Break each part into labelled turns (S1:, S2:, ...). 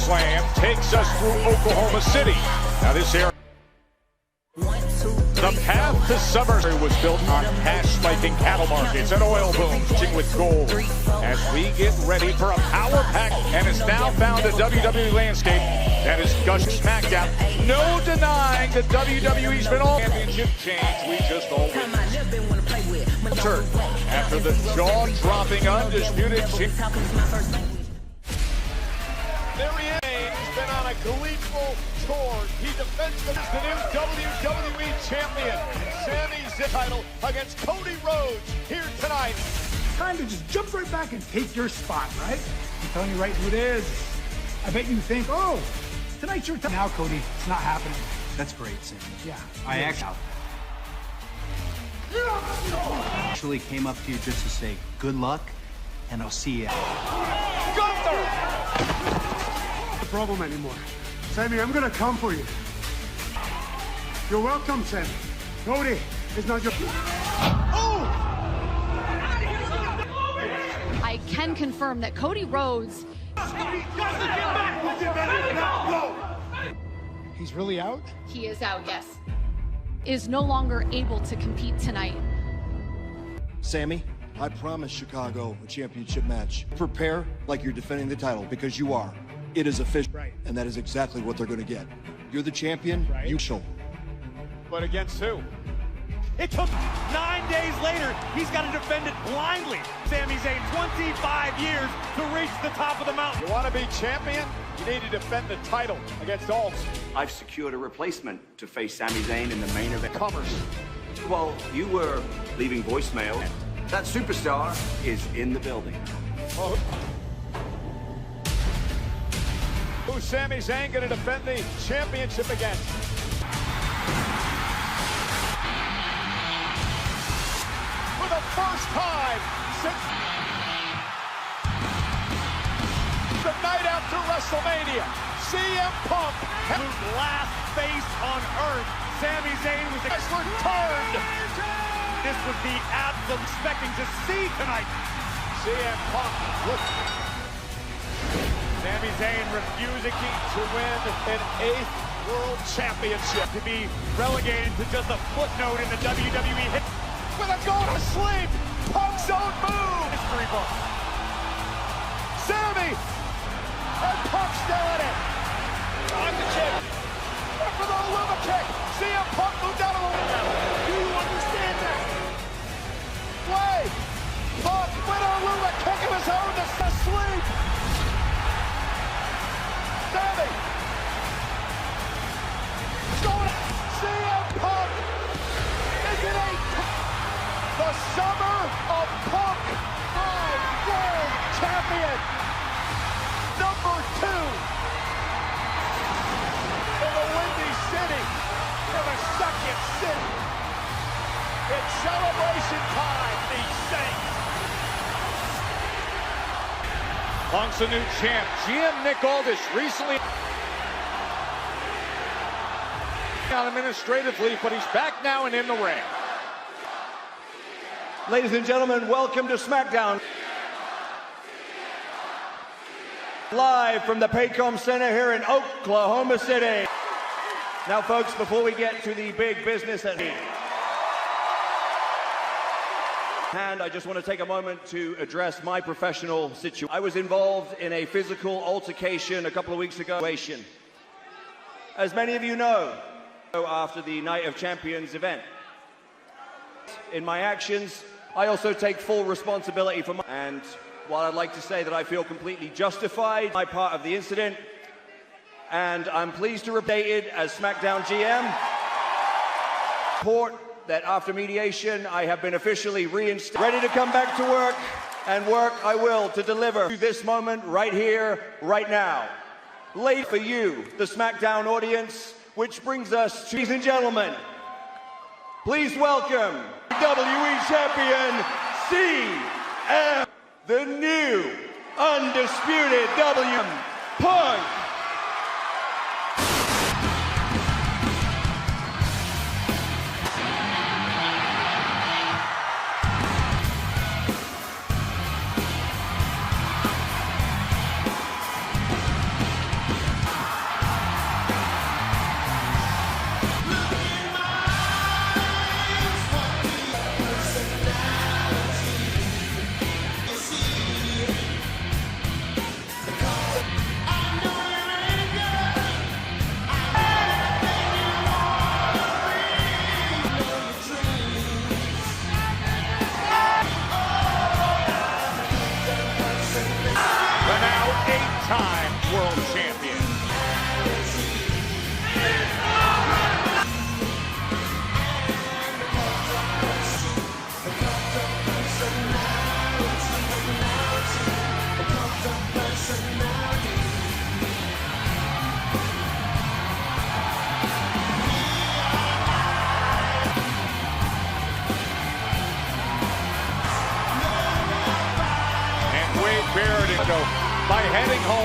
S1: Slam takes us through Oklahoma City. Now this area, the path to summer was built on cash spiking cattle markets and oil booms with gold. As we get ready for a power pack and has now found a WWE landscape that is gushed Smackdown. No denying that WWE's been all championship change. We just all win. After the jaw-dropping undisputed there he is. He's been on a gleeful tour. He defends the new WWE champion. Sami Zayn title against Cody Rhodes here tonight.
S2: Time to just jump right back and take your spot, right? I'm telling you right who it is. I bet you think, oh, tonight's your time. Now, Cody, it's not happening.
S3: That's great, Sam.
S2: Yeah.
S3: I actually came up to you just to say good luck, and I'll see you.
S1: Gunther!
S4: Problem anymore. Sammy, I'm gonna come for you. You're welcome, Sammy. Cody, it's not your... Oh!
S5: I can confirm that Cody Rhodes...
S2: He's really out?
S5: He is out, yes. Is no longer able to compete tonight.
S6: Sammy, I promise Chicago a championship match. Prepare like you're defending the title, because you are. It is official,
S2: right.
S6: And that is exactly what they're going to get. You're the champion,
S2: right.
S6: You shall.
S1: But against who?
S7: It took 9 days later, he's got to defend it blindly. Sami Zayn, 25 years to reach the top of the mountain.
S1: You want to be champion? You need to defend the title against all.
S8: I've secured a replacement to face Sami Zayn in the main event.
S1: Comers.
S8: Well, you were leaving voicemail. That superstar is in the building.
S1: Oh. Who's Sami Zayn going to defend the championship against? For the first time since the night after WrestleMania, CM Punk
S7: Whose last face on earth, Sami Zayn was
S1: returned.
S7: This was the absolute expecting to see tonight.
S1: CM Punk, look. Sami Zayn refusing to win an 8th World Championship.
S7: To be relegated to just a footnote in the WWE hit.
S1: With a go to sleep, Punk's own move.
S7: History book.
S1: Sami, and Punk still in it. On the kick. Went for the Luma kick. CM Punk moved out of the way. Do you understand that? Wait. Punk with a Luma kick of his own to sleep. Sami. Going CM Punk is in the summer of Punk. World champion. Number 2 in the Windy City, in the second city. It's celebration time, the Saints. Punk's a new champ. GM Nick Aldis recently on administrative leave, but he's back now and in the ring.
S7: Ladies and gentlemen, welcome to Smackdown. Live from the Paycom Center here in Oklahoma City. Now, folks, before we get to the big business at hand, I just want to take a moment to address my professional situation. I was involved in a physical altercation a couple of weeks ago. As many of you know, after the Night of Champions event, in my actions, I also take full responsibility for my... And while I'd like to say that I feel completely justified my part of the incident, and I'm pleased to report it as SmackDown GM, report that after mediation, I have been officially reinstated, ready to come back to work, and work I will to deliver to this moment right here, right now. Late for you, the SmackDown audience, which brings us, ladies and gentlemen, please welcome WWE Champion CM, the new undisputed Punk.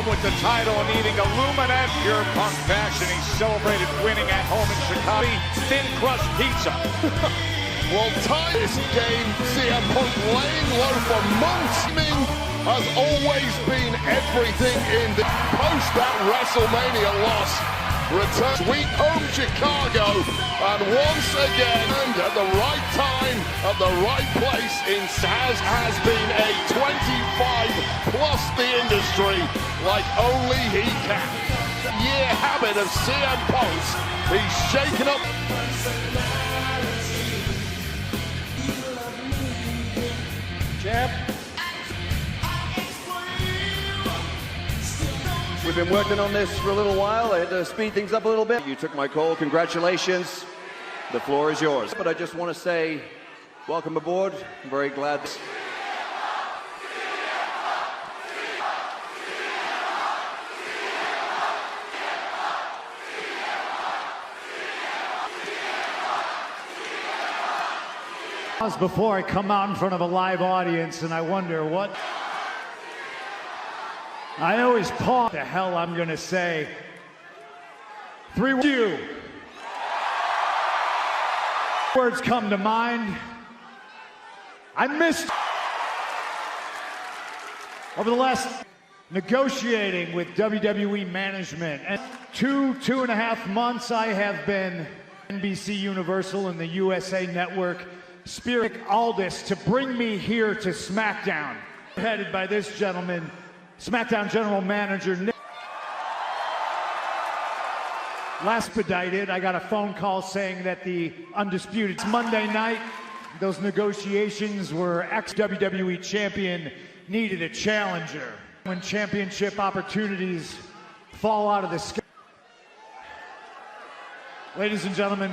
S1: with the title and eating Illuminati pure punk fashion. He celebrated winning at home in Chicago. Thin crust pizza.
S9: Well, tie this game, CM Punk laying low for months. Has always been everything in the post that WrestleMania loss. Return sweet home Chicago, and once again, and at the right time, at the right place, has been a 25 plus the industry like only he can. Year habit of CM Punk. He's shaken up.
S7: Champ. We've been working on this for a little while. I had to speed things up a little bit. You took my call. Congratulations. The floor is yours. But I just want to say, welcome aboard. I'm very glad.
S2: Before I come out in front of a live audience and I wonder what I always pause the hell I'm gonna say. 3 words come to mind. I missed over the last negotiating with WWE management, and 2.5 months I have been NBC Universal and the USA Network Spirit Aldis to bring me here to Smackdown, headed by this gentleman, Smackdown General Manager Nick. Last expedited, I got a phone call saying that the Undisputed Monday night, those negotiations were ex-WWE champion needed a challenger. When championship opportunities fall out of the sky. Ladies and gentlemen,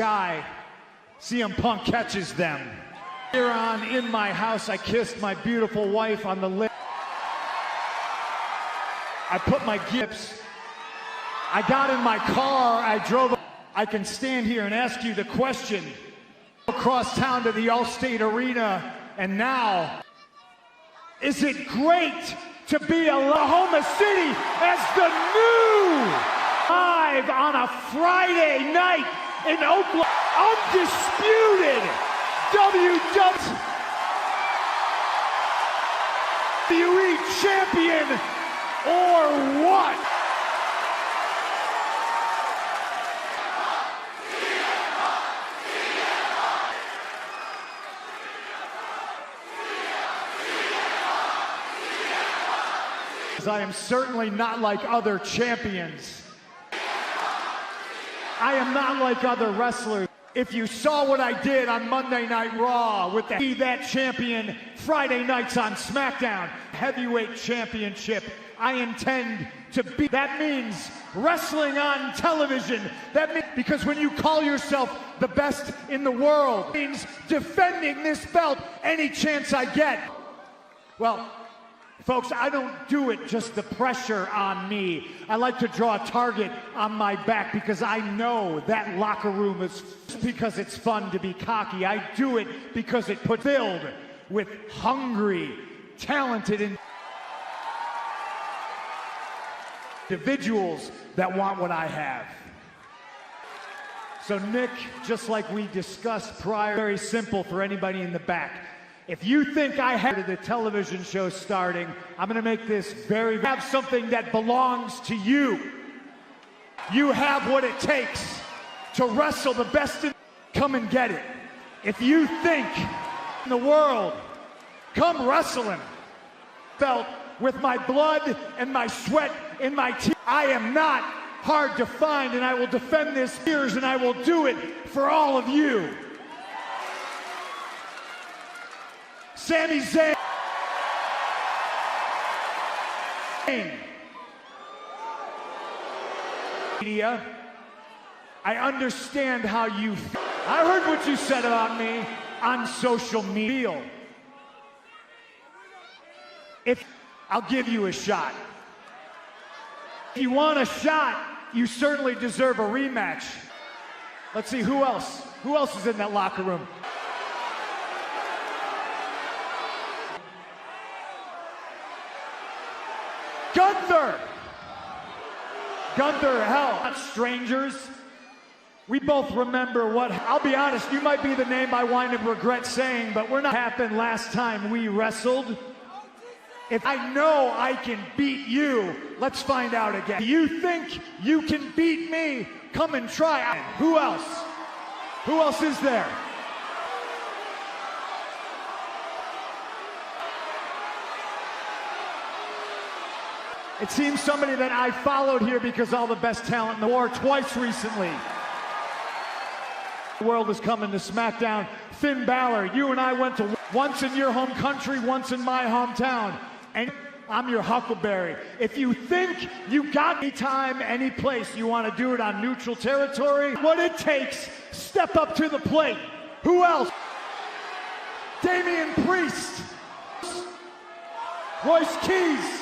S2: CM Punk catches them. Here on in my house, I kissed my beautiful wife on the lips. I put my gifts. I got in my car, I drove. I can stand here and ask you the question. Across town to the Allstate Arena, and now, is it great to be Oklahoma City as the new live on a Friday night in Oklahoma, undisputed WWE champion, or what? I am certainly not like other champions. I am not like other wrestlers. If you saw what I did on Monday Night Raw with the Be That Champion Friday nights on SmackDown Heavyweight Championship, I intend to be. That means wrestling on television. That means, because when you call yourself the best in the world, it means defending this belt any chance I get. Well, folks, I don't do it just the pressure on me. I like to draw a target on my back because I know that locker room is because it's fun to be cocky. I do it because it puts filled with hungry, talented individuals that want what I have. So Nick, just like we discussed prior, very simple for anybody in the back. If you think I have the television show starting, I'm going to make this have something that belongs to you. You have what it takes to wrestle the best in. Come and get it. If you think in the world, come wrestle him. Felt with my blood and my sweat in my teeth. I am not hard to find, and I will defend this years, and I will do it for all of you. Sami Zayn. Media, I understand how you feel. I heard what you said about me on social media. If I'll give you a shot. If you want a shot, you certainly deserve a rematch. Let's see who else. Who else is in that locker room? Gunther! Gunther, hell, not strangers. We both remember what, I'll be honest, you might be the name I wind up regret saying, but we're not happened last time we wrestled. If I know I can beat you, let's find out again. You think you can beat me? Come and try. Who else? Who else is there? It seems somebody that I followed here because all the best talent in the war twice recently. The world is coming to Smackdown. Finn Balor, you and I went to once in your home country, once in my hometown. And I'm your Huckleberry. If you think you got any time, any place, you want to do it on neutral territory, what it takes, step up to the plate. Who else? Damian Priest. Royce Keys.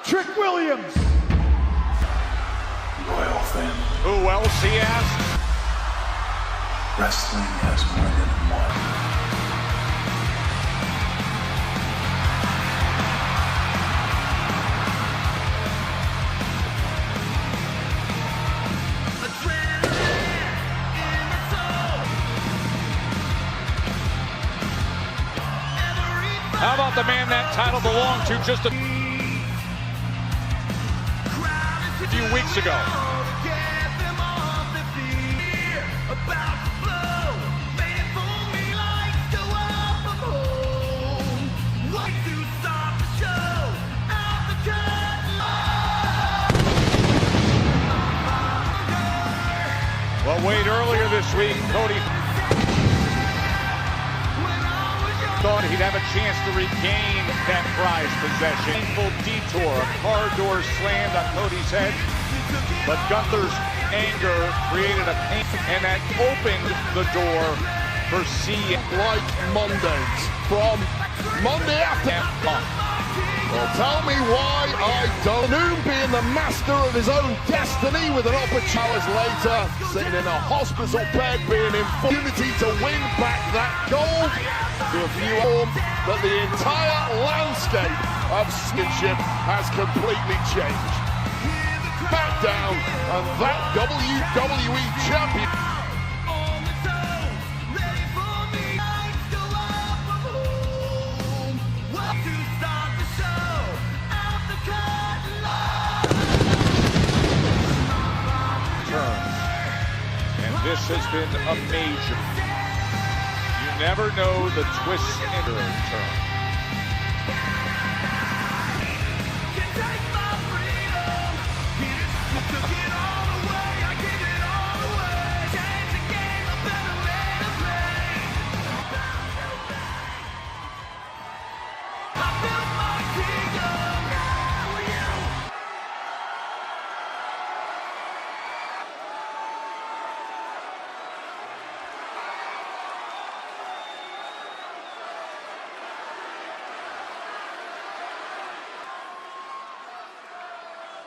S2: Trick Williams.
S10: Royal family.
S1: Who else, he asked?
S10: Wrestling has more than one.
S1: How about the man that title belonged to just a few weeks ago? Well, Wade, earlier this week, Cody thought he'd have a chance to regain that prized possession. Painful detour, a car door slammed on Cody's head, but Gunther's anger created a pain, and that opened the door for CM.
S9: Like Mondays from Monday after. Well, tell me why I don't. Noon being the master of his own destiny with an opportunity. Hours later, sitting in a hospital bed, being in opportunity to win back that gold. To a few home, but the entire landscape of skinship has completely changed. Smackdown and that WWE champion.
S1: And this has been a major. You never know the twists and turns.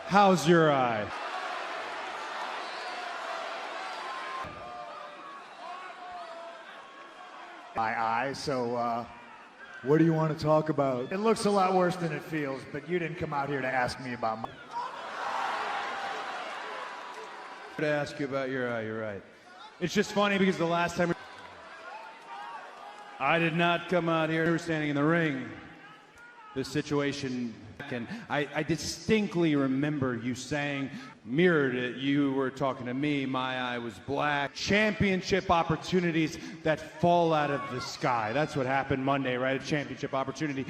S2: How's your eye? My eye, so what do you want to talk about? It looks a lot worse than it feels, but you didn't come out here to ask me about my...
S11: To ask you about your eye, you're right. It's just funny because the last time I did not come out here, we were standing in the ring. This situation, and I distinctly remember you saying, mirrored it, you were talking to me, my eye was black. Championship opportunities that fall out of the sky. That's what happened Monday, right? A championship opportunity.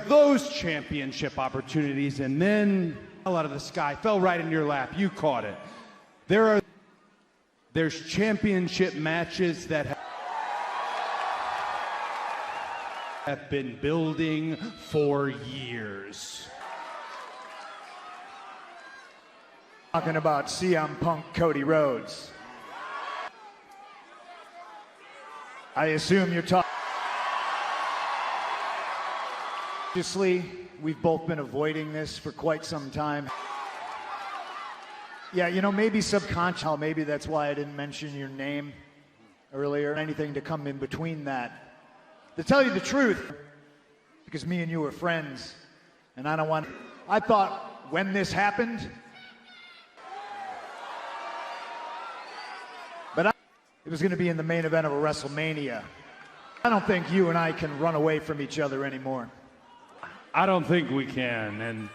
S11: Those championship opportunities, and then fell out of the sky, fell right in your lap. You caught it. There's championship matches that have been building for years.
S2: Talking about CM Punk, Cody Rhodes. I assume you're talking. Obviously, we've both been avoiding this for quite some time. Yeah, you know, maybe subconscious, maybe that's why I didn't mention your name earlier. Anything to come in between that. To tell you the truth, because me and you were friends, and I don't want... I thought when this happened. But it was going to be in the main event of a WrestleMania. I don't think you and I can run away from each other anymore.
S11: I don't think we can, and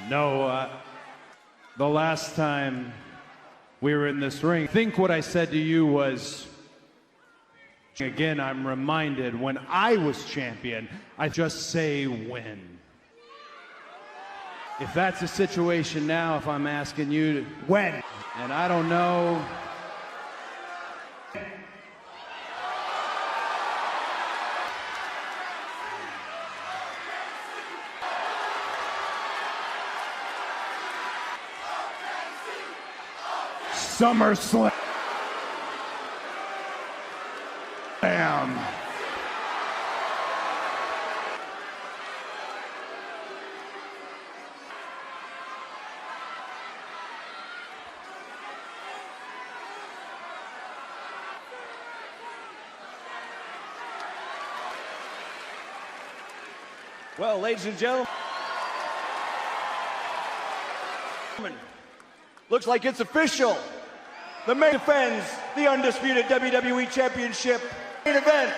S11: no, the last time we were in this ring, I think what I said to you was, again, I'm reminded when I was champion, I just say win. If that's the situation now, if I'm asking you to
S2: when,
S11: and I don't know. SummerSlam.
S7: Well, ladies and gentlemen, looks like it's official. The main defends the undisputed WWE Championship. Main event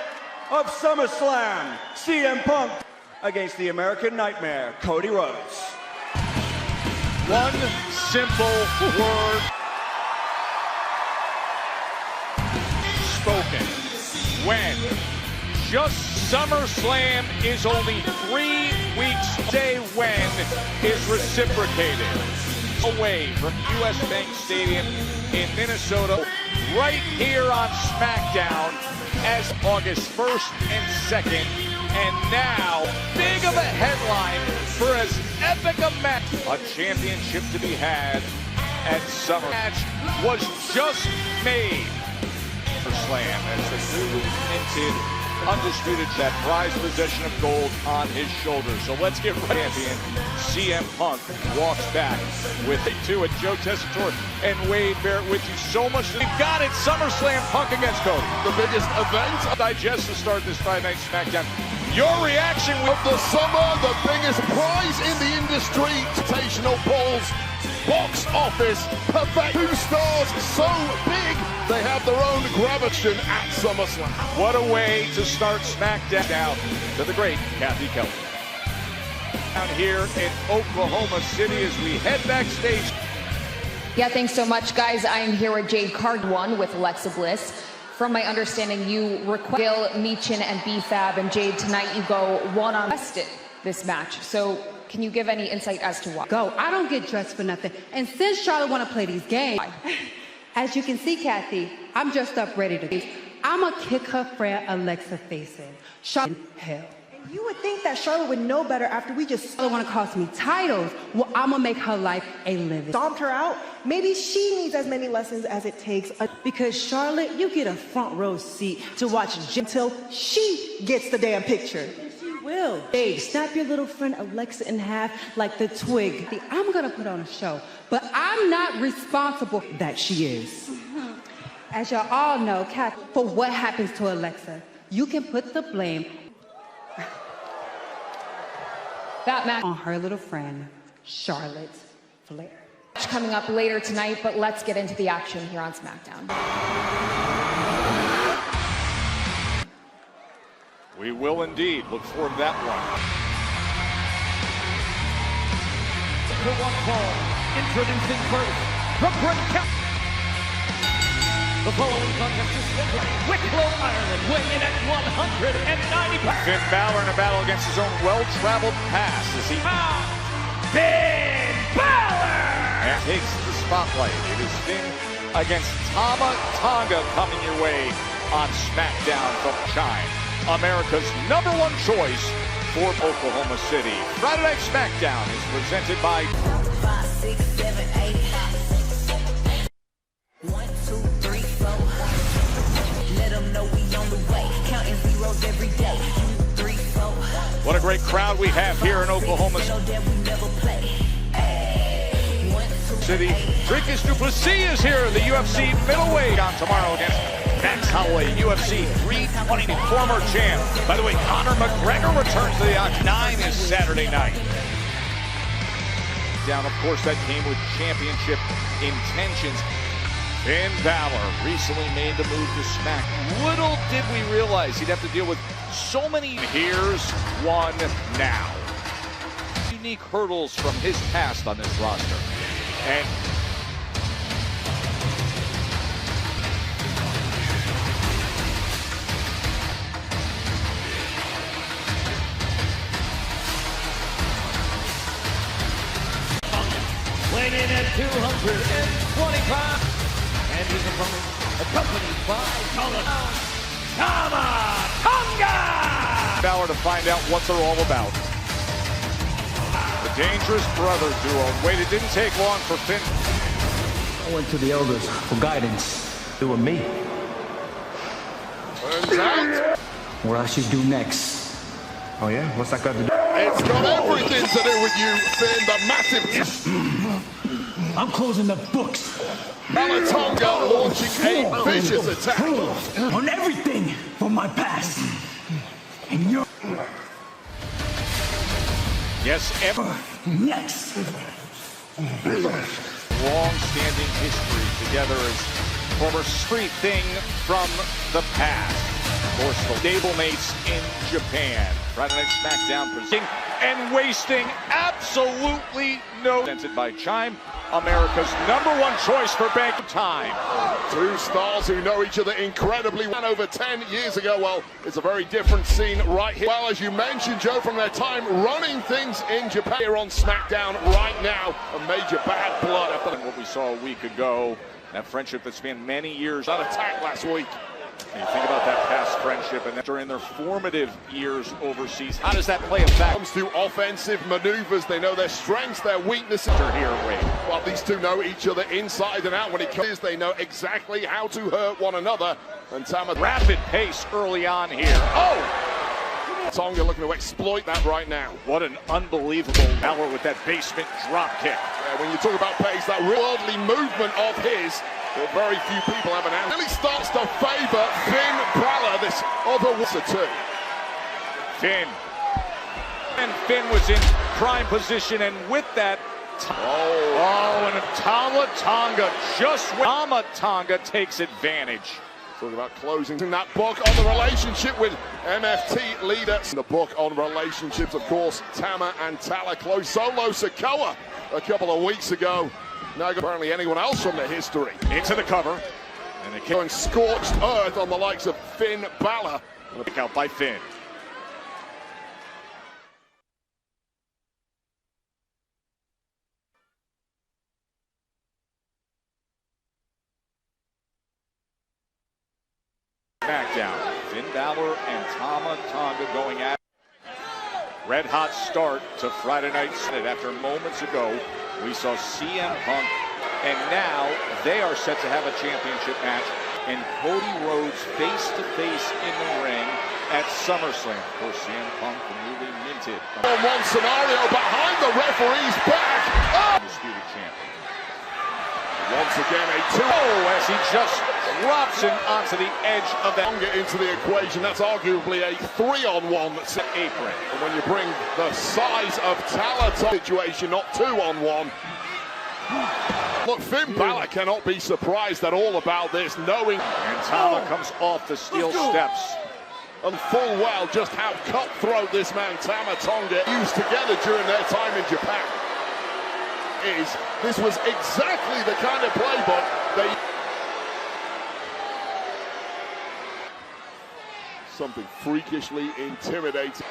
S7: of SummerSlam, CM Punk against the American Nightmare, Cody Rhodes.
S1: One simple word spoken. When? Just SummerSlam is only 3 weeks. Day when is reciprocated. Away from US Bank Stadium in Minnesota, right here on Smackdown as August 1st and 2nd. And now, big of a headline for as epic a match. A championship to be had at Summer. Match was just made for Slam as the newly minted undisputed that prized possession of gold on his shoulders. So let's get right. Champion CM Punk walks back with it too, and Joe Tessitore and Wade Barrett with you. So much we've got it. SummerSlam, Punk against Cody,
S9: The biggest event.
S1: digest to start this Friday Night Smackdown. Your reaction
S9: Of the summer, the biggest prize in the industry. Sensational polls, box office, perfect. 2 stars so big they have their own gravitation at SummerSlam.
S1: What a way to start Smackdown. Down to the great Kathy Kelly. Down here in Oklahoma City as we head backstage.
S12: Yeah, thanks so much, guys. I am here with Jade Card1 with Alexa Bliss. From my understanding, you request Gil, Meechin, and B-Fab, and Jade, tonight you go one-on this match. So can you give any insight as to why?
S13: Go. I don't get dressed for nothing. And since Charlotte want to play these games, as you can see, Kathy, I'm dressed up ready to. I'm going to kick her friend Alexa face in. Charlotte in hell.
S14: And you would think that Charlotte would know better after we just
S13: Charlotte want to cost me titles. Well, I'm going to make her life a living.
S14: stomped her out. Maybe she needs as many lessons as it takes.
S13: Because Charlotte, you get a front row seat to watch
S14: Until she gets the damn picture.
S13: will. Dave, snap your little friend Alexa in half like the twig. I'm gonna put on a show, but I'm not responsible. That she is. As y'all all know, Kat, for what happens to Alexa, you can put the blame on her little friend, Charlotte Flair.
S12: Coming up later tonight, but let's get into the action here on SmackDown.
S1: We will indeed look forward to that one.
S2: To one fall, introducing first, from Brent County. The following contest is scheduled Wicklow, Ireland, weighing in at 190 pounds.
S1: Finn Balor in a battle against his own well-traveled past as he
S2: Finn Balor!
S1: and takes the spotlight. It is Finn against Tama Tonga coming your way on SmackDown from China. America's #1 choice for Oklahoma City. Friday Night SmackDown is presented by
S15: 5, 6, 7, 8. 1, 2, 3, 4. Let them know we on the way. Counting zeros every day. 2, 3, 4.
S1: What a great crowd we have here in Oklahoma City. Dricus du Plessis is here, the UFC middleweight on tomorrow against Max Holloway, UFC 320 former champ. By the way, Conor McGregor returns to the Octagon. 9 is Saturday night. Down, of course, that came with championship intentions. Finn Balor recently made the move to Smack. Little did we realize he'd have to deal with so many. Here's one now. Unique hurdles from his past on this roster. And
S16: weighing in at 220 pounds, and his opponent accompanied by Tama Tonga!
S1: Balor to find out what they're all about. The Dangerous Brothers duo. Wait, it didn't take long for Finn.
S17: I went to the elders for guidance. They were me. What I should do next. Oh yeah? What's that got to do?
S9: It's got everything to do with you, Finn. The massive...
S17: I'm closing the books.
S9: Tonga launching a vicious attack.
S17: On everything from my past. And you're...
S1: Yes,
S17: next.
S1: Long-standing history together as former street thing from the past. Of course, the stablemates in Japan. Friday Night Smackdown presenting and wasting absolutely no. Presented by Chime, America's #1 choice for bank time.
S9: Two stars who know each other incredibly well. Over 10 years ago, well, it's a very different scene right here. Well, as you mentioned, Joe, from their time running things in Japan, here on SmackDown right now, a major bad blood after
S1: what we saw a week ago. That friendship that spanned many years.
S9: That attack last week.
S1: And you think about that past friendship and during their formative years overseas. How does that play a factor?
S9: Comes to offensive maneuvers, they know their strengths, their weaknesses.
S1: Here, Wade.
S9: Well, these two know each other inside and out. When it comes, they know exactly how to hurt one another. And Tama,
S1: rapid pace early on here. Oh!
S9: Tonga looking to exploit that right now.
S1: What an unbelievable Balor with that basement drop kick.
S9: Yeah, when you talk about pace, that worldly movement of his. Well, very few people have an answer. Really starts to favor Finn Balor, this other too.
S1: Finn. And Finn was in prime position, and with that, and Tama Tonga Tama Tonga takes advantage.
S9: Talking about closing that book on the relationship with MFT leader. The book on relationships, of course, Tama and Tala closed solo Sikoa a couple of weeks ago. Now apparently anyone else from the history.
S1: Into the cover. And the
S9: going scorched earth on the likes of Finn Balor.
S1: And a pick out by Finn. Smackdown. Finn Balor and Tama Tonga going at it. Red hot start to Friday Night Smackdown. After moments ago, we saw CM Punk, and now they are set to have a championship match, and Cody Rhodes face-to-face in the ring at SummerSlam. Of course, CM Punk, the newly minted.
S9: One scenario behind the referee's back. Oh!
S1: Undisputed champion.
S9: Once again, a 2-0
S1: as he just drops him onto the edge of that.
S9: Get into the equation. That's arguably a 3-on-1 that's an apron. And when you bring the size of Tala situation, not 2-on-1. Look, Finn Balor cannot be surprised at all about this, knowing.
S1: And Tala comes off the steel steps.
S9: And full well just how cutthroat this man Tama Tonga used together during their time in Japan. This was exactly the kind of playbook they. Something freakishly intimidating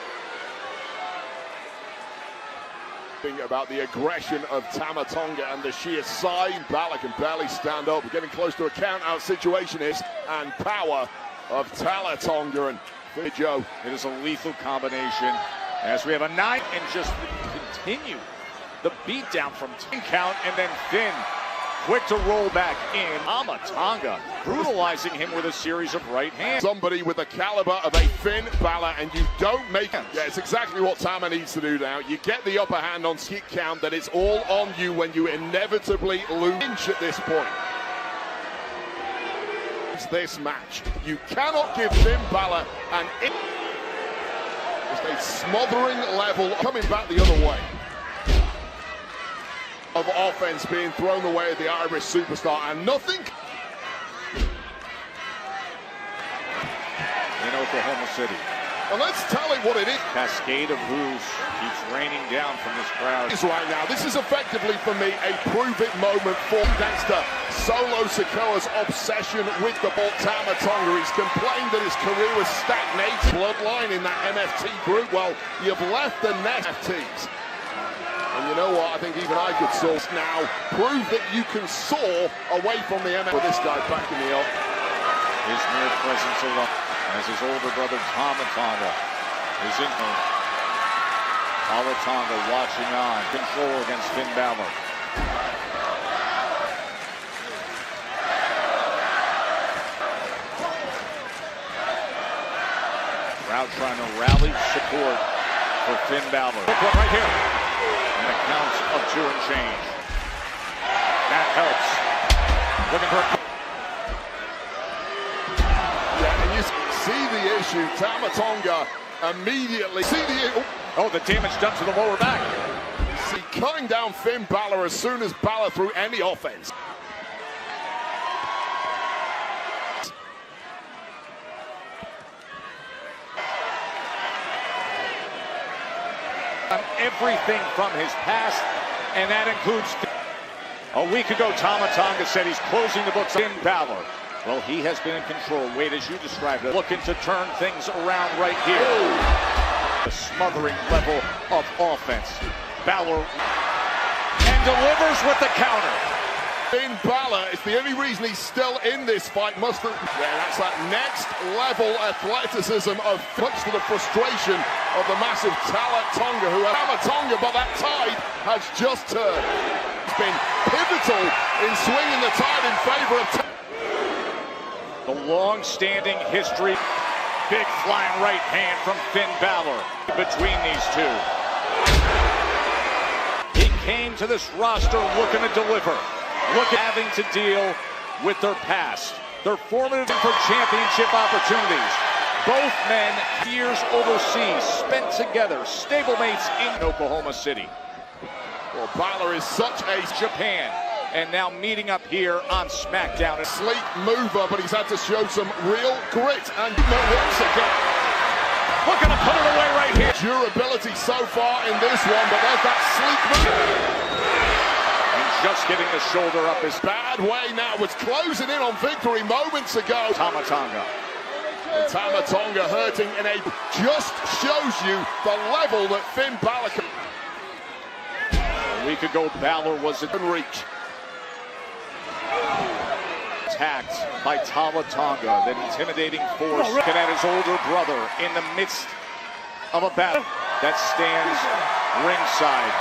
S9: about the aggression of Tama Tonga and the sheer size. Balor can barely stand up. We're getting close to a count-out situation here, and power of Tama Tonga and Joe.
S1: It is a lethal combination as we have a 9 and just continue the beatdown from 10 count, and then Finn quick to roll back in. Tama Tonga brutalizing him with a series of right hands.
S9: Somebody with the caliber of a Finn Balor, and you don't make it. Yeah, it's exactly what Tama needs to do now. You get the upper hand on skip count, that it's all on you when you inevitably lose at this point. This match, you cannot give Finn Balor an just a smothering level coming back the other way of offense being thrown the way of the Irish superstar, and nothing
S1: in Oklahoma City.
S9: Well, let's tell it what it is.
S1: Cascade of boos keeps raining down from this crowd.
S9: Right now, this is effectively for me a prove-it moment for gangster Solo Sikoa's obsession with the ball. Tama Tonga, he's complained that his career was stagnated. Bloodline in that MFT group. Well, you've left the next MFTs. And you know what? I think even I could source now. Prove that you can soar away from the MFT. With this guy backing me up.
S1: His mere presence alone, as his older brother Tama Tonga is in home. Tama Tonga watching on, control against Finn Balor. Crowd trying to rally support for Finn Balor. Look one right here. And a count of 2 and change. That helps. Looking for...
S9: See the issue, Tama Tonga immediately. See the
S1: the damage done to the lower back.
S9: See, cutting down Finn Balor as soon as Balor threw any offense.
S1: Everything from his past, and that includes... A week ago, Tama Tonga said he's closing the books on Finn Balor. Well, he has been in control. Wade, as you described it, looking to turn things around right here. A smothering level of offense. Balor and delivers with the counter.
S9: Finn Balor is the only reason he's still in this fight. That's that next level athleticism of much to the frustration of the massive Tama Tonga, but that tide has just turned. It's been pivotal in swinging the tide in favor of
S1: the long-standing history. Big flying right hand from Finn Balor between these two. He came to this roster looking to deliver, having to deal with their past. They're formative for championship opportunities. Both men years overseas, spent together, stablemates in Oklahoma City.
S9: Well, Balor is such a
S1: Japan. And now meeting up here on Smackdown.
S9: A sleek mover, but he's had to show some real grit and once again.
S1: Looking to put it away right here.
S9: Durability so far in this one, but there's that sleek move.
S1: And just getting the shoulder up his
S9: bad way now. Was closing in on victory moments ago.
S1: Tama Tonga.
S9: Tama Tonga hurting in a... Just shows you the level that Finn Balor can...
S1: A week ago, Balor was in reach. Attacked by Tama Tonga, that intimidating force. Looking at his older brother in the midst of a battle that stands ringside.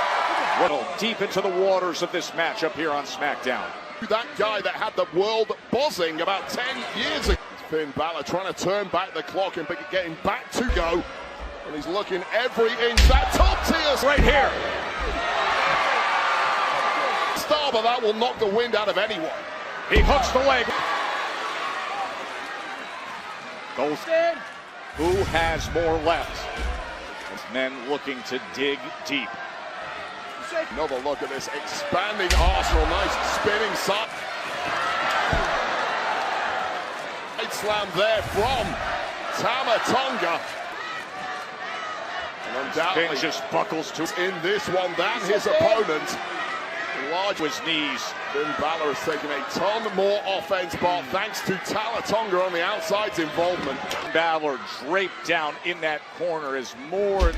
S1: Deep into the waters of this matchup here on Smackdown.
S9: That guy that had the world buzzing about 10 years ago. Finn Balor trying to turn back the clock and getting back to go. And he's looking every inch. That top tier
S1: right here.
S9: Star, but that will knock the wind out of anyone.
S1: He hooks the leg. Both. Who has more left? Men looking to dig deep.
S9: Another look at this expanding arsenal. Nice spinning side. Right slam there from Tama Tonga. And undoubtedly
S1: just buckles to
S9: in this one than his opponent.
S1: Large with his knees.
S9: Finn Balor has taken a ton more offense, but thanks to Tama Tonga on the outside's involvement.
S1: Balor draped down in that corner is more.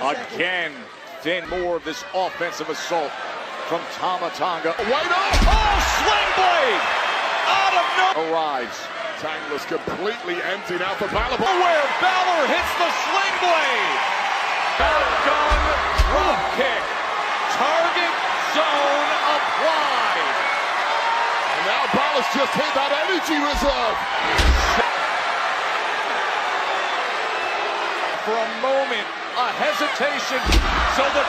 S1: Again, Finn, more of this offensive assault from Tama Tonga.
S9: Wait up!
S1: Oh, sling blade! Out of no... Arrives.
S9: Tangler's completely empty now for Balor.
S1: Where Balor hits the sling blade! Shotgun drop kick. Target zone applied.
S9: And now Balor's just hit that energy reserve.
S1: For a moment, a hesitation. So the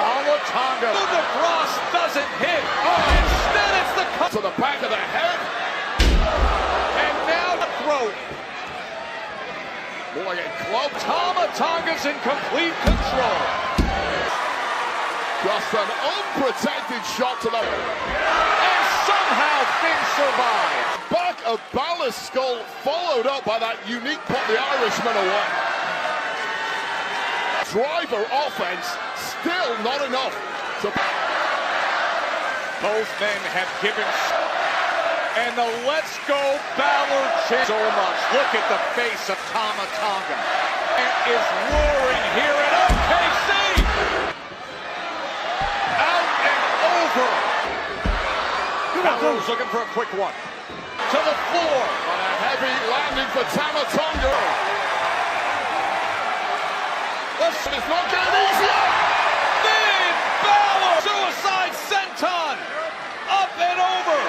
S1: Tama Tonga. The cross doesn't hit. Oh, instead it's
S9: To the back of the head.
S1: And now the throat. Boy, and club. Tama Tonga's in complete control.
S9: Just an unprotected shot to the...
S1: And somehow Finn survives.
S9: Back of Balor's skull, followed up by that unique put the Irishman away. Driver offense, still not enough to...
S1: Both men have given... And the Let's Go Balor chant so much. Look at the face of Tama Tonga. And is roaring here at OKC. Out and over. Balor's looking for a quick one. To the floor.
S9: On a heavy landing for Tama Tonga. Listen, it's not getting easier.
S1: Finn Balor. Suicide senton. Up and over.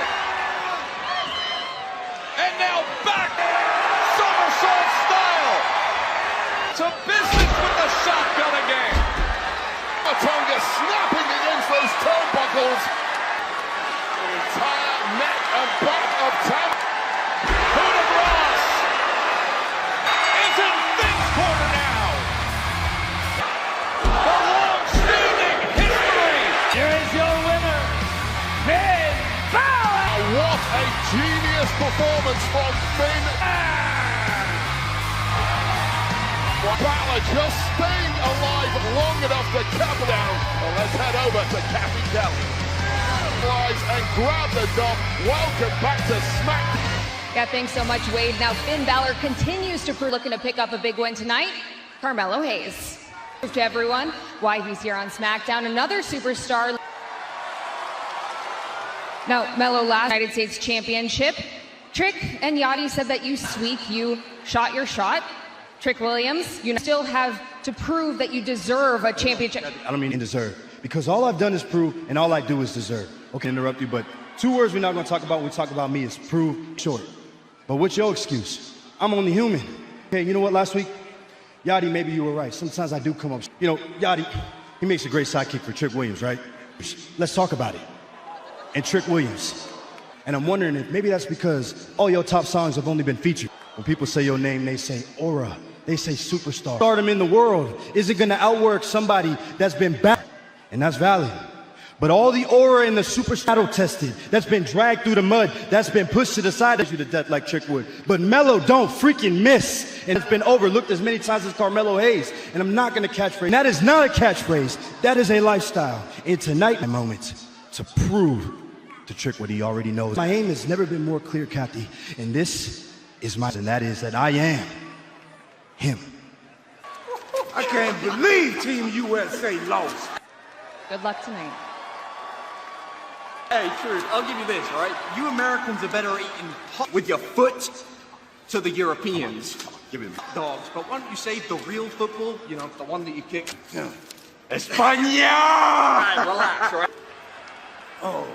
S1: And now back. Somersault style. To business with the shotgun again.
S9: Tonga snapping against those turnbuckles. The entire neck and back of Tama.
S1: Coup de grace is in Finn's corner now. The long-standing history.
S16: Here is your winner, Finn Balor.
S9: What a genius performance from Finn. Balor just staying alive long enough to cap it down. Well, let's head over to Kathy Kelly. Rise and grab the dub. Welcome back to Smackdown.
S12: Yeah, thanks so much, Wade. Now Finn Balor continues to prove looking to pick up a big win tonight. Carmelo Hayes. Prove to everyone why he's here on SmackDown. Another superstar. Now, Melo last United States Championship. Trick and Yachty said that you shot your shot. Trick Williams, you still have to prove that you deserve a championship.
S6: I don't mean deserve, because all I've done is prove, and all I do is deserve. Okay, interrupt you, but two words we're not going to talk about when we talk about me is prove, short. But what's your excuse? I'm only human. Okay, you know what, last week? Yachty, maybe you were right. Sometimes I do come up. You know, Yachty, he makes a great sidekick for Trick Williams, right? Let's talk about it. And Trick Williams. And I'm wondering if maybe that's because all your top songs have only been featured. When people say your name, they say aura. They say superstar. Stardom in the world. Is it going to outwork somebody that's been back? And that's valid. But all the aura in the superstar tested, that's been dragged through the mud, that's been pushed to the side, that's you to death like Trick would. But Melo don't freaking miss. And it's been overlooked as many times as Carmelo Hayes. And I'm not going to catchphrase. That is not a catchphrase. That is a lifestyle. And tonight, a moment to prove to Trick what he already knows. My aim has never been more clear, Kathy. And this is my, and that is that I am him.
S18: I can't believe Team USA lost.
S12: Good luck tonight.
S19: Hey, Truth, I'll give you this, all right? You Americans are better at eating with your foot to the Europeans. Give me dogs. But why don't you save the real football, you know, the one that you kick?
S18: Yeah.
S19: España! All right, relax, all right?
S18: Oh,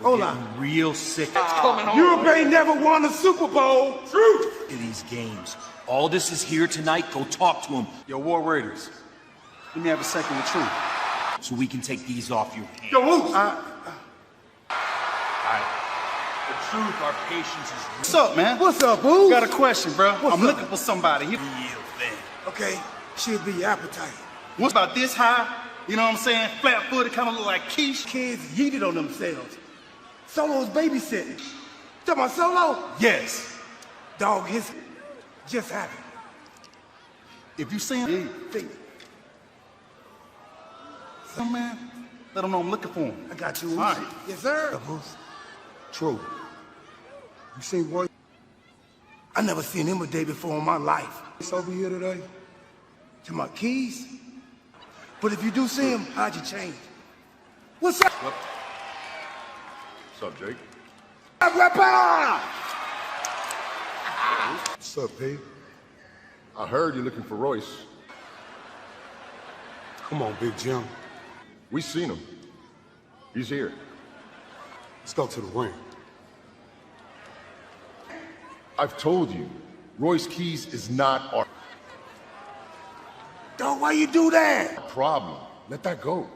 S18: hold on.
S19: Real sick. It's coming on.
S18: Europe ain't never won a Super Bowl. Truth.
S20: In these games. All this is here tonight. Go talk to him.
S19: Yo, War Raiders, let me have a second with Truth.
S20: So we can take these off your hands.
S18: Yo, Moose.
S20: The truth, our patience is real.
S19: What's up, man?
S18: What's up, boo?
S19: Got a question, bro.
S18: What's
S19: I'm
S18: up?
S19: looking for somebody.
S20: Real thing.
S18: Okay, should be your appetite.
S19: What's about this high? You know what I'm saying? Flat-footed, kind of look like quiche.
S18: Kids yeeted on themselves. Solo's babysitting. Talking about Solo?
S19: Yes.
S18: Dog, his just happened.
S19: If you see him,
S18: Think.
S19: some man, let him know I'm looking for him.
S18: I got you.
S19: All right.
S18: Yes, sir. True. You seen Roy? I never seen him a day before in my life. It's over here today. To my keys. But if you do see him, how'd you change? What's up?
S9: What's up, Jake?
S18: Rapper!
S9: What's up, P? I heard you're looking for Royce.
S18: Come on, Big Jim.
S9: We seen him. He's here.
S18: Let's go to the ring.
S9: I've told you, Royce Keys is not our
S18: Dog, why you do that?
S9: problem. Let that go.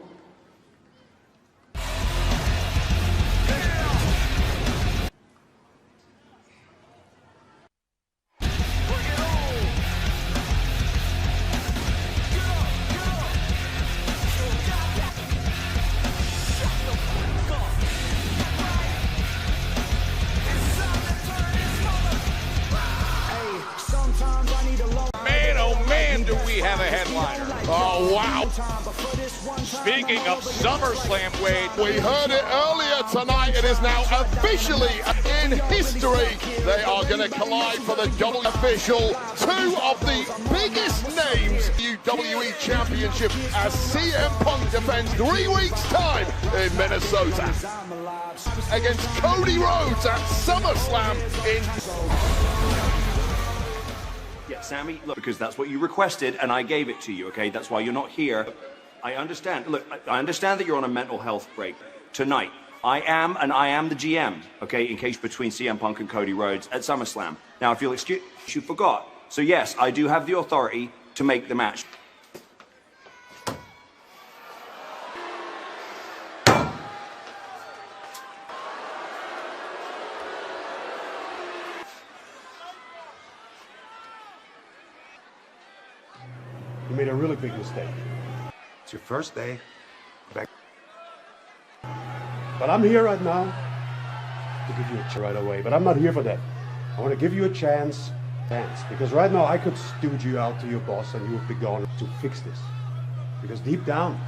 S9: Oh, wow.
S1: Speaking of SummerSlam, Wade.
S9: We heard it earlier tonight. It is now officially in history. They are going to collide for the double official. Two of the biggest names WWE Championship as CM Punk defends 3 weeks' time in Minnesota against Cody Rhodes at SummerSlam in...
S8: Yeah, Sammy, look, because that's what you requested, and I gave it to you, okay? That's why you're not here. I understand. Look, I understand that you're on a mental health break tonight. I am the GM, okay, in case between CM Punk and Cody Rhodes at SummerSlam. Now, if you'll excuse, you forgot. So, yes, I do have the authority to make the match.
S4: You made a really big mistake. It's your first day back. But I'm here right now to give you a chance right away. But I'm not here for that. I want to give you a chance. Because right now I could stooge you out to your boss and you would be gone to fix this. Because deep down,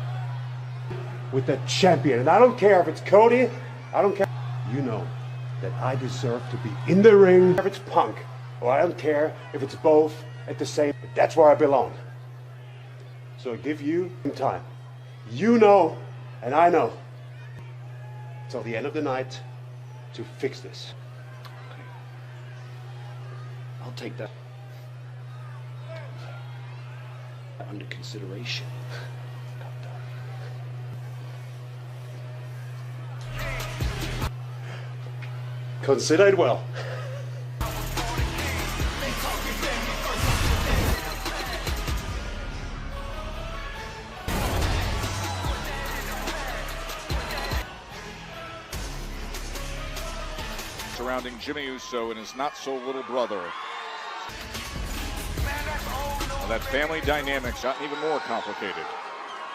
S4: with that champion, and I don't care if it's Cody, I don't care. You know that I deserve to be in the ring. If it's Punk, or I don't care if it's both at the same. But that's where I belong. So I give you some time. You know, and I know, till the end of the night to fix this.
S8: Okay. I'll take that under consideration.
S4: Consider it well.
S1: Surrounding Jimmy Uso and his not-so-little brother. Well, that family dynamic's gotten even more complicated.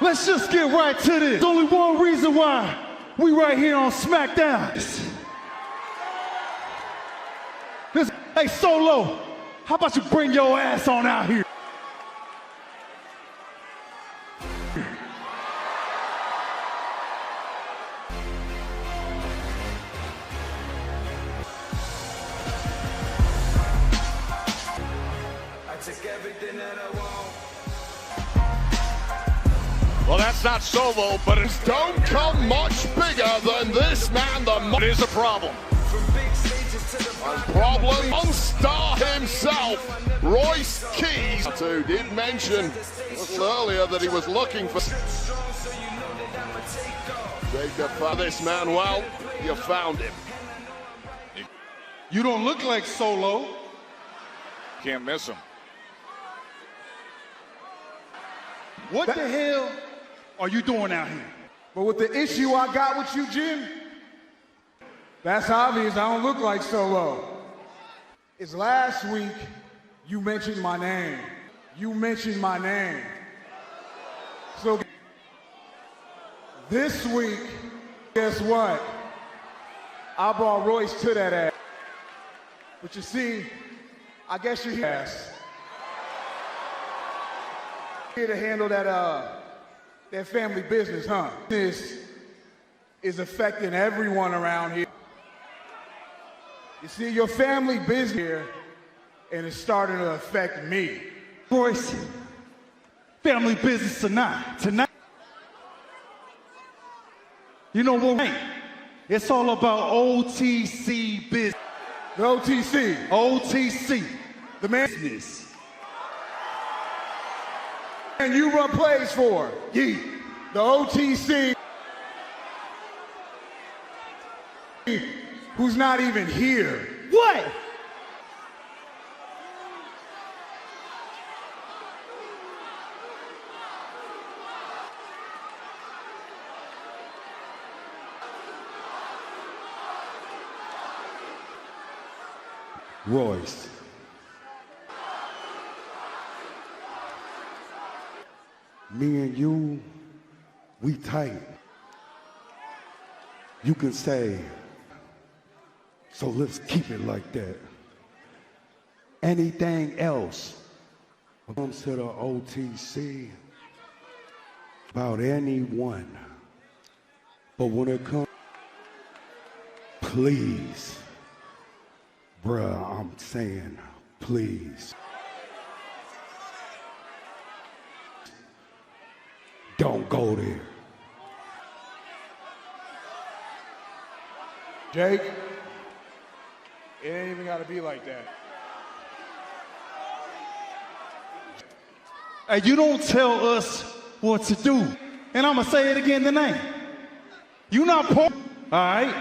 S2: Let's just get right to this. There's only one reason why we right here on Smackdown. Hey, Solo, how about you bring your ass on out here?
S1: Well, that's not Solo, but it's
S9: don't come much bigger than this man.
S1: It is a problem.
S9: Problem on star himself, Royce Keys, who did mention a little earlier that he was looking for Jacob for this man. Well, you found him.
S2: You don't look like Solo.
S1: Can't miss him.
S2: What the hell are you doing out here?
S21: But with the issue I got with you, Jim, that's obvious. I don't look like Solo. It's last week you mentioned my name. You mentioned my name. So this week, guess what? I brought Royce to that ass. But you see, I guess you're here. Here to handle that family business, huh? This is affecting everyone around here. You see, your family business here, and it's starting to affect me.
S2: Royce, family business tonight. You know what? It's all about OTC business.
S21: The OTC.
S2: OTC.
S21: The man.
S2: Business.
S21: And you run plays for.
S2: Yeah.
S21: The OTC. Who's not even here.
S2: What?
S4: Royce. Me and you, we tight. You can say, so let's keep it like that. Anything else comes to the OTC, about anyone. But when it comes, please, bruh, I'm saying, please. Don't go there.
S21: Jake, it ain't even got to be like that.
S11: Hey, you don't tell us what to do. And I'm going to say it again tonight. You're not part, all right?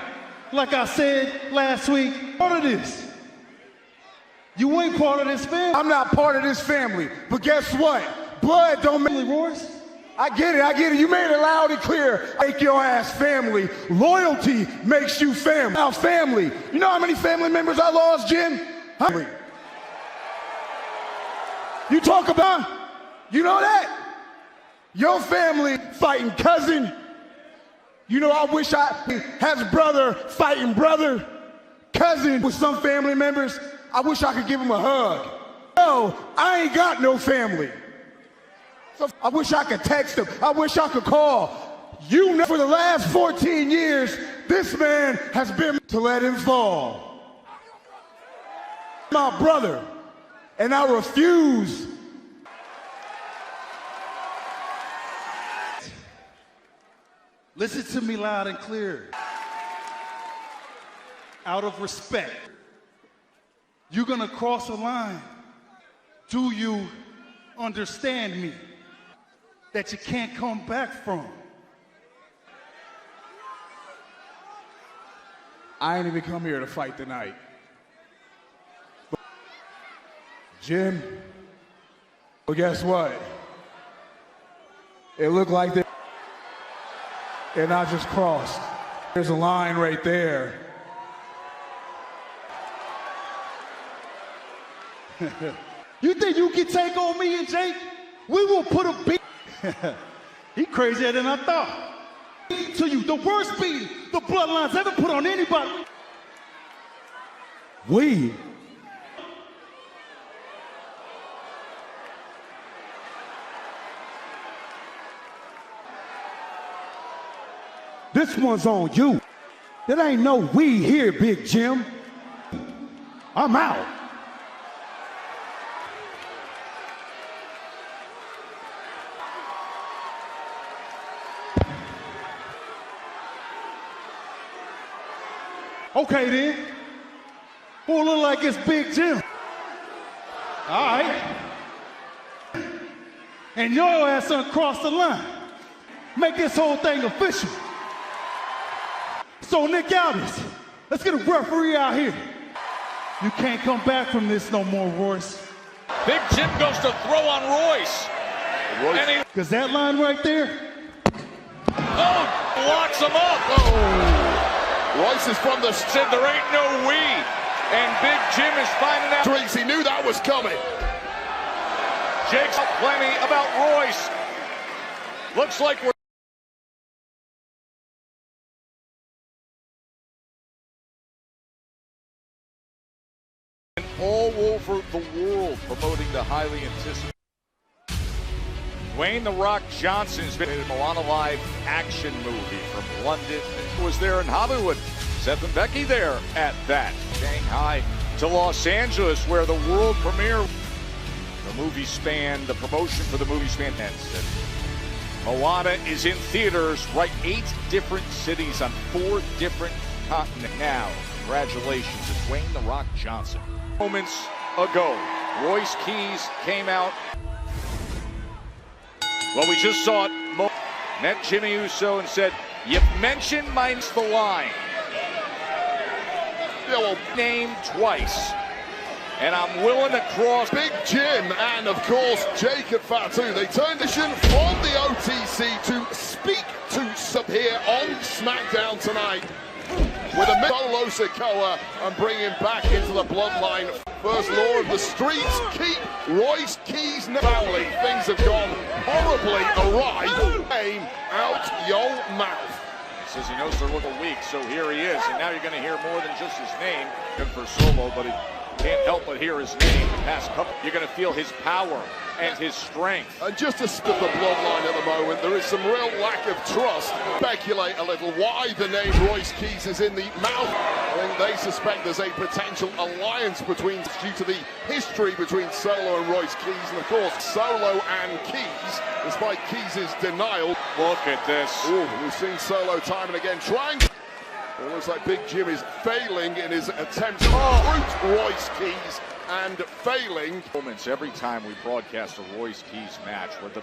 S11: Like I said last week, part of this. You ain't part of this family.
S21: I'm not part of this family. But guess what? Blood don't make
S11: Royce.
S21: I get it. You made it loud and clear. Make your ass family. Loyalty makes you family. Now, family. You know how many family members I lost, Jim? Huh? You talk about, you know that? Your family fighting cousin. You know, I wish I had brother fighting brother. Cousin with some family members. I wish I could give him a hug. No, I ain't got no family. So I wish I could text him. I wish I could call. You know, for the last 14 years, this man has been to let him fall. My brother, and I refuse.
S11: Listen to me loud and clear. Out of respect, you're gonna cross a line. Do you understand me? That you can't come back from.
S21: I ain't even come here to fight tonight. But Jim, well, guess what? It looked like they, and I just crossed. There's a line right there.
S11: You think you can take on me and Jake? We will put a beat. He crazier than I thought. To you, the worst beat the Bloodlines ever put on anybody.
S4: We. This one's on you. There ain't no we here, Big Jim. I'm out.
S11: Okay then. Who look like it's Big Jim? All right. And your ass uncrossed the line. Make this whole thing official. So Nick Aldis, let's get a referee out here. You can't come back from this no more, Royce.
S1: Big Jim goes to throw on Royce.
S11: Because that line right there.
S1: Oh, locks him up.
S9: Oh. Royce is from the...
S1: Said there ain't no we. And Big Jim is finding out.
S9: He knew that was coming.
S1: Jake's plenty about Royce. Looks like we're... all over the world promoting the highly anticipated Dwayne "The Rock" Johnson's been in a Moana Live action movie from London. Was there in Hollywood. Seth and Becky there at that. Shanghai to Los Angeles, where the world premiere, the movie span, the promotion for the movie span ends. Moana is in theaters, right? 8 different cities on 4 different continents now. Congratulations to Dwayne "The Rock" Johnson. Moments ago, Royce Keys came out. Well, we just saw it. Met Jimmy Uso and said, "You've mentioned mine's the line.
S9: Yeah, well,
S1: name twice, and I'm willing to cross."
S9: Big Jim and, of course, Jake at Fatu. They turned the shin from the OTC to speak to sub here on SmackDown tonight with a Solo Sikoa and bring him back into the bloodline. First law of the streets, keep Royce Keys family. Things have gone horribly awry. Name out your mouth.
S1: He says he knows they're looking weak, so here he is. And now you're going to hear more than just his name. Good for Solo, but he Can't help but hear his name the past couple. You're going to feel his power and his strength.
S9: And just to stop the bloodline at the moment, there is some real lack of trust. Speculate a little why the name Royce Keys is in the mouth. I think they suspect there's a potential alliance between, due to the history between Solo and Royce Keys, and of course Solo and Keys, despite Keys' denial.
S1: Look at this.
S9: Ooh, we've seen Solo time and again trying. It looks like Big Jim is failing in his attempt to recruit Royce Keys and failing.
S1: Moments every time we broadcast a Royce Keys match where
S9: to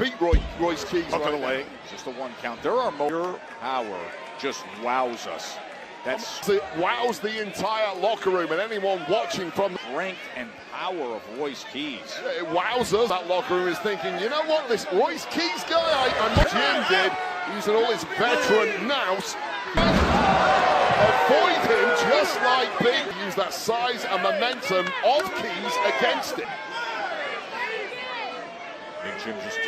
S9: beat Royce Keys
S1: hook
S9: right
S1: of the leg, just a one count. There are more power just wows us.
S9: It wows the entire locker room and anyone watching from the
S1: strength and power of Royce Keys.
S9: It wows us. That locker room is thinking, you know what, this Royce Keys guy, Jim did, using all his veteran nous. Avoid him just like Big. Use that size and momentum of Keys against it.
S1: Big Jim just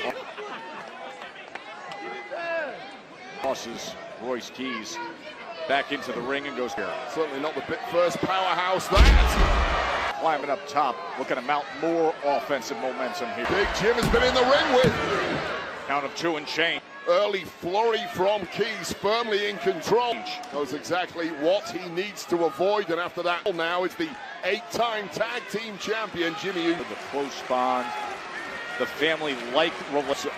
S1: tosses Royce Keys back into the ring and goes here.
S9: Certainly not the first powerhouse that.
S1: Climbing up top, looking to mount more offensive momentum here.
S9: Big Jim has been in the ring with.
S1: Count of 2 and change.
S9: Early flurry from Keys, firmly in control. Knows exactly what he needs to avoid, and after that, now it's the 8-time tag team champion, Jimmy Uso.
S1: The close bond, the family-like relationship.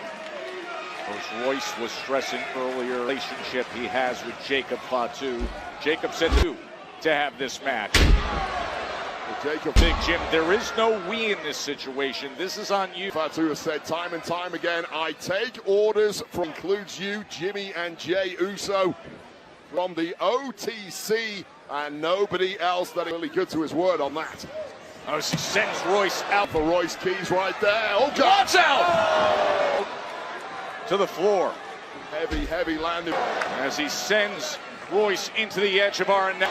S1: Royce was stressing earlier relationship he has with Jacob Fatu. Jacob said to have this match.
S9: Jacob.
S1: Big Jim, there is no we in this situation. This is on you.
S9: Fatu has said time and time again, I take orders from, includes you, Jimmy and Jey Uso, from the OTC, and nobody else. That is really good to his word on that.
S1: Oh, sends Royce out.
S9: For Royce Keys right there. Oh, God.
S1: Watch out! To the floor.
S9: Heavy landing.
S1: As he sends Royce into the edge of our net.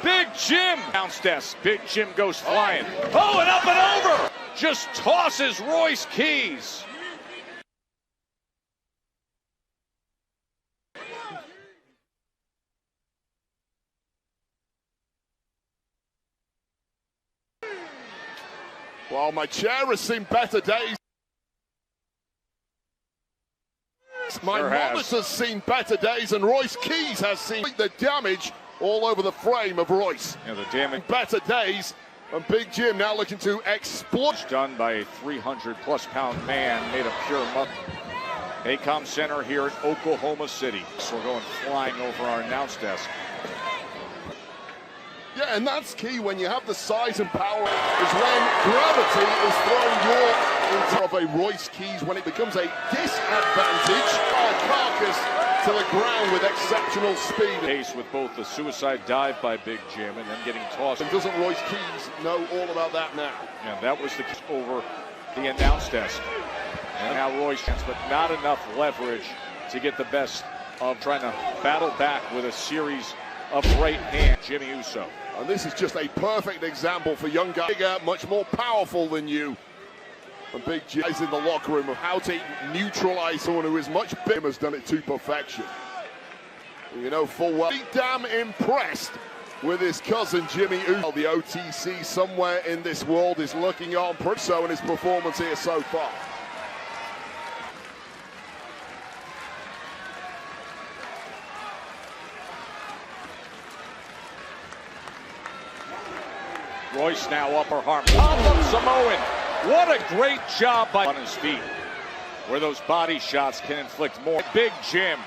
S1: Big Jim! Bounce desk. Big Jim goes flying. Oh, and up and over! Just tosses Royce Keys.
S9: Well, my chair has seen better days. My monitor's seen better days, and Royce Keys has seen the damage all over the frame of Royce.
S1: Yeah, the damage.
S9: Better days, and Big Jim now looking to exploit.
S1: Done by a 300-plus pound man made of pure muscle. ACOM Center here in Oklahoma City. So we're going flying over our announce desk.
S9: Yeah, and that's key when you have the size and power, is when gravity is throwing your into of a Royce Keys, when it becomes a disadvantage. Carcass to the ground with exceptional speed.
S1: Pace with both the suicide dive by Big Jim and then getting tossed.
S9: And doesn't Royce Keys know all about that now?
S1: Yeah, that was the over the announce desk. And now Royce, but not enough leverage to get the best of trying to battle back with a series of right hand Jimmy Uso.
S9: And this is just a perfect example for young guys, bigger, much more powerful than you. And Big Jim is in the locker room of how to neutralize someone who is much bigger, has done it to perfection. You know full well, be damn impressed with his cousin Jimmy Uso. The OTC somewhere in this world is looking on so in his performance here so far.
S1: Royce now upper arm. Pop-up Samoan. What a great job by on his feet. Where those body shots can inflict more. Big Jim.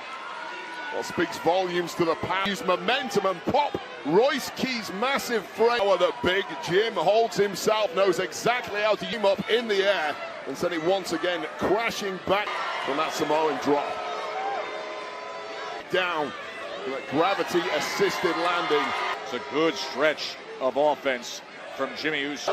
S9: Well, speaks volumes to the power. Use momentum and pop. Royce Keys' massive frame. That Big Jim holds himself, knows exactly how to aim up in the air, and send it once again crashing back from that Samoan drop. Down. Gravity assisted landing.
S1: It's a good stretch of offense from Jimmy Uso.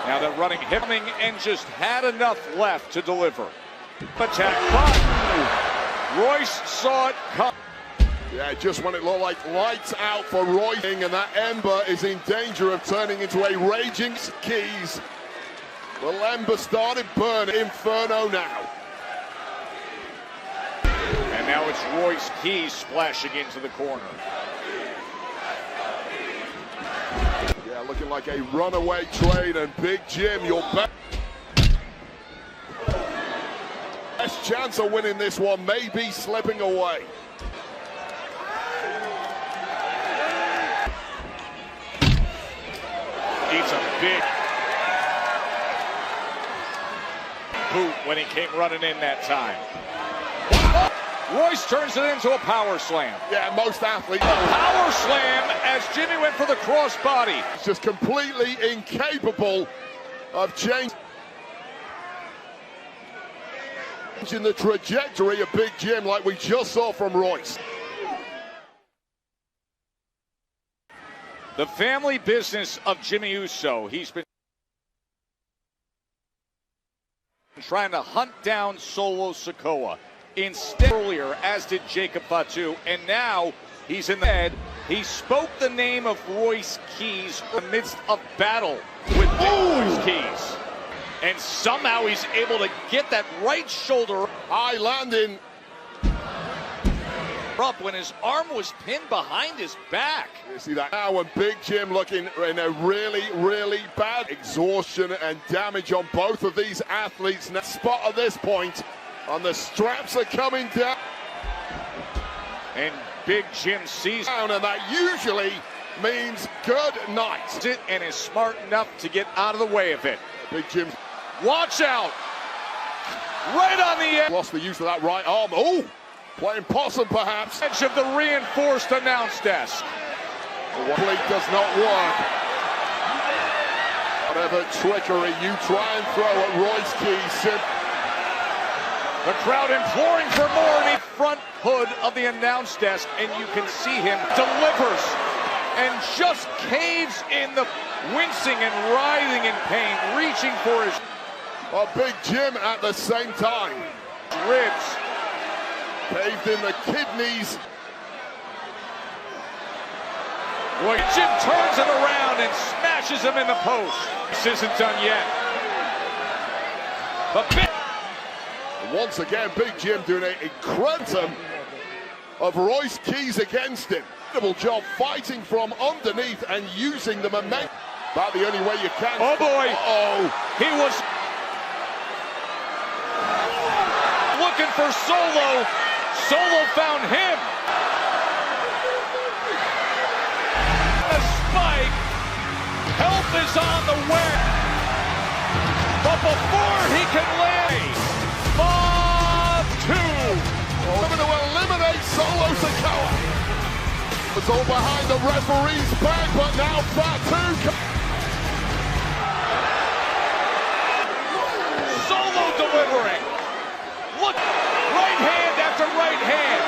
S1: Now they're running, hipping, and just had enough left to deliver. Attack, but Royce saw it come.
S9: Yeah, just when it looked like lights out for Royce, and that ember is in danger of turning into a raging Keys. The Lemba started burning. Inferno now.
S1: And now it's Royce Keys splashing into the corner.
S9: Yeah, looking like a runaway train, and Big Jim, your best chance of winning this one may be slipping away.
S1: Eats a big boot when he came running in that time. Royce turns it into a power slam.
S9: Yeah, most athletes.
S1: Power slam as Jimmy went for the crossbody.
S9: It's just completely incapable of changing the trajectory of Big Jim like we just saw from Royce.
S1: The family business of Jimmy Uso. He's been trying to hunt down Solo Sikoa. Instead, earlier, as did Jacob Fatu, and now he's in the head. He spoke the name of Royce Keys amidst a battle with Royce Keys. And somehow he's able to get that right shoulder.
S9: High landing.
S1: Up when his arm was pinned behind his back.
S9: You see that now, and Big Jim looking in a really, really bad exhaustion and damage on both of these athletes. Now, spot at this point, and the straps are coming down.
S1: And Big Jim sees
S9: down, and that usually means good night.
S1: And is smart enough to get out of the way of it.
S9: Big Jim.
S1: Watch out! Right on the edge.
S9: Lost the use of that right arm. Oh! Playing possum, perhaps.
S1: Edge of the reinforced announce desk.
S9: The plate does not work. Whatever trickery you try and throw at Royce Keys.
S1: The crowd imploring for more in the front hood of the announce desk, and you can see him delivers and just caves in the wincing and writhing in pain, reaching for his
S9: Big Jim at the same time.
S1: Ribs.
S9: Caved in the kidneys.
S1: Roy Jim turns it around and smashes him in the post. This isn't done yet. But
S9: once again, Big Jim doing an incredible of Royce Keys against him. Incredible job fighting from underneath and using the momentum. About the only way you can.
S1: Oh boy! He was looking for Solo. Solo found him. The spike. Help is on the way. But before he can land, Fatu.
S9: Looking to eliminate Solo Sikoa. It's all behind the referee's back, but now Fatu.
S1: Solo delivering. Look, right hand after right hand.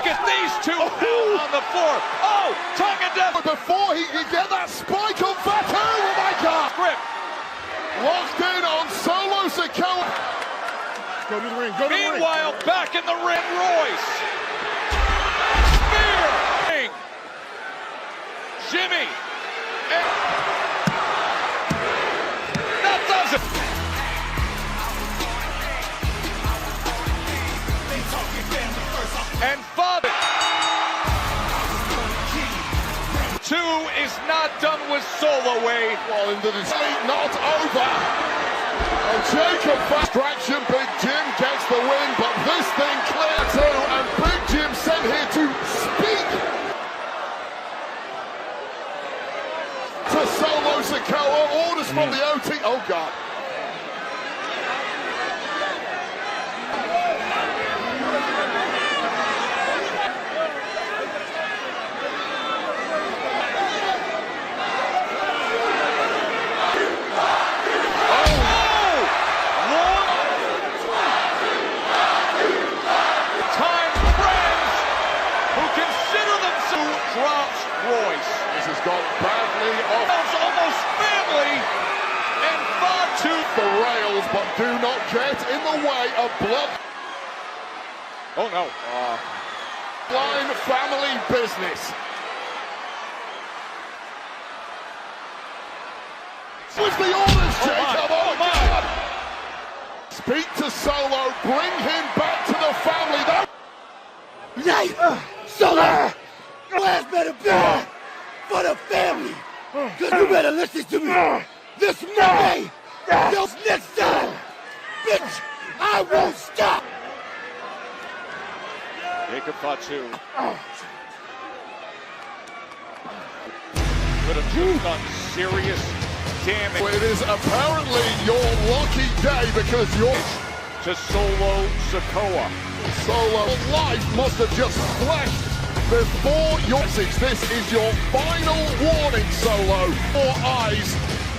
S1: Get these two out on the floor. Oh, tongue and death.
S9: Before he can get that spike on Fatu, oh my God.
S1: Grip.
S9: Locked in on Solo Sikoa.
S4: Go to the ring, go to the ring.
S1: Meanwhile, back in the ring, Royce. Spear. Jimmy. That does it. And Father. 2 is not done with Solo Wade.
S9: Well, into the sleep, not over. And Jacob distraction, Big Jim gets the win, but this thing clear too, and Big Jim sent here to speak to Solo Sikoa. Orders from the OT. Oh God. Gone badly off.
S1: Almost family, and Fatu
S9: the rails, but do not get in the way of blood.
S1: Oh no.
S9: Line family business. With the orders, Jacob. Solo. Bring him back to the family.
S18: Solo! Your ass better be for the family. Cause you better listen to me. This Monday, this next time, bitch, I won't stop.
S1: Jacob Fatu. Could have just done serious damage.
S9: Well, it is apparently your lucky day because you're
S1: to Solo Sikoa.
S9: Solo life must have just flashed before your message. This is your final warning, Solo. 4 eyes.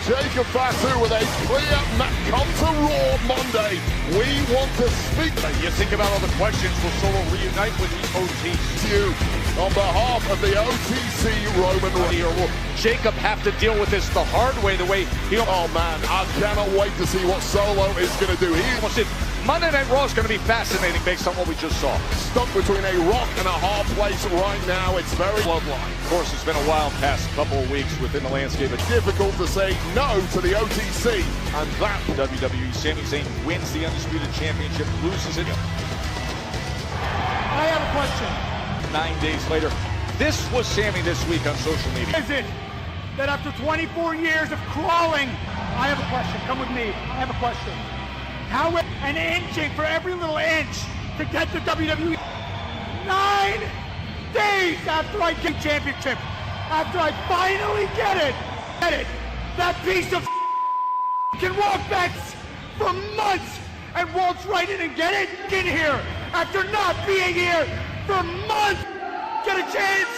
S9: Jacob Fatu with a clear come to Raw Monday. We want to speak.
S1: You think about all the questions. Will Solo reunite with the OTC?
S9: You, on behalf of the OTC Roman Reigns.
S1: Or will Jacob have to deal with this the hard way, the way he...
S9: Oh man, I cannot wait to see what Solo is going to do. He
S1: almost did. Monday Night Raw is going to be fascinating based on what we just saw.
S9: Stuck between a rock and a hard place right now. It's very bloodline.
S1: Of course, it's been a wild past couple of weeks within the landscape.
S9: It's difficult to say no to the OTC. And that
S1: WWE, Sami Zayn wins the Undisputed Championship, loses it.
S2: I have a question.
S1: 9 days later, this was Sami this week on social media.
S2: Is it that after 24 years of crawling, I have a question, come with me, I have a question. How an inching for every little inch to get to WWE. 9 days after I get championship, after I finally get it, that piece of can walk back for months and waltz right in and get it in here after not being here for months. Get a chance.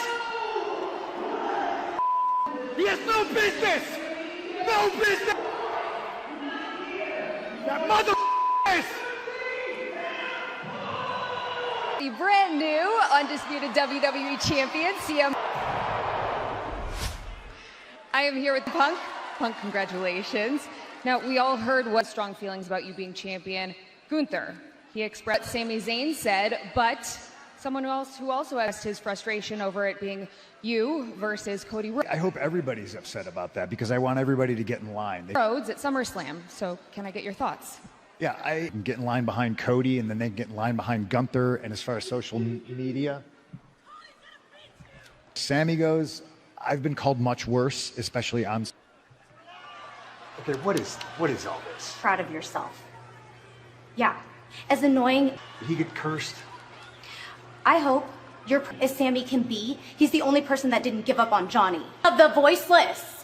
S2: He has no business. No business. That mother is.
S12: The brand new undisputed WWE champion, CM. I am here with Punk. Punk, congratulations. Now, we all heard what strong feelings about you being champion. Gunther, he expressed, Sami Zayn said, but someone else who also asked his frustration over it being you versus Cody Rhodes.
S3: I hope everybody's upset about that because I want everybody to get in line.
S12: Rhodes at SummerSlam. So can I get your thoughts?
S3: Yeah, I can get in line behind Cody and then they get in line behind Gunther. And as far as social media, Sami goes, I've been called much worse, especially on.
S22: Okay, what is all this?
S23: Proud of yourself. Yeah, as annoying.
S22: Did he get cursed?
S23: I hope you're as Sami can be. He's the only person that didn't give up on Johnny. Of the voiceless.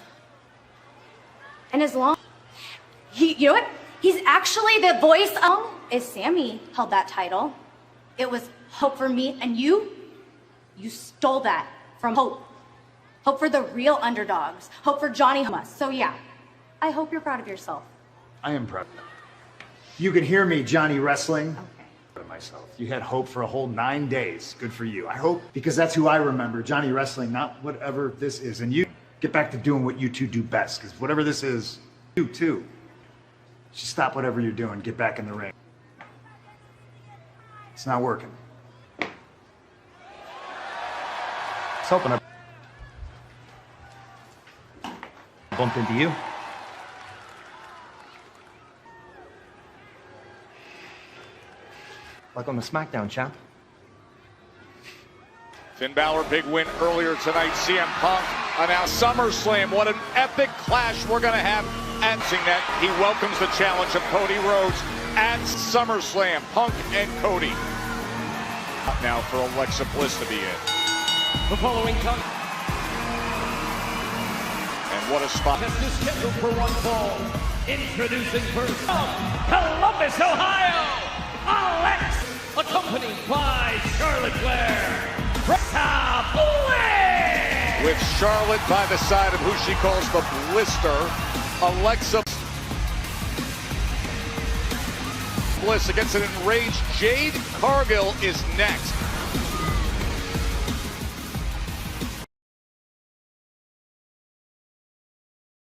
S23: And as long you know what? He's actually the voice of as Sami held that title. It was hope for me and you stole that from Hope. Hope for the real underdogs. Hope for Johnny Hamas. So yeah, I hope you're proud of yourself.
S22: I am proud. You can hear me, Johnny Wrestling. Okay. Myself. You had hope for a whole 9 days. Good for you. I hope, because that's who I remember, Johnny Wrestling, not whatever this is. And you get back to doing what you two do best, because whatever this is, you too. Just stop whatever you're doing. Get back in the ring. It's not working.
S17: It's hoping I bumped into you. Like on the Smackdown, champ.
S1: Finn Balor, big win earlier tonight. CM Punk announced SummerSlam. What an epic clash we're going to have. Announcing that he welcomes the challenge of Cody Rhodes at SummerSlam. Punk and Cody. Now for Alexa Bliss to be in.
S16: The following comes.
S1: And what a spot.
S16: Just is scheduled for one fall. Introducing first from Columbus, Ohio, Alex, accompanied by Charlotte Flair.
S1: With Charlotte by the side of who she calls the Blister, Alexa Bliss against an enraged Jade Cargill is next.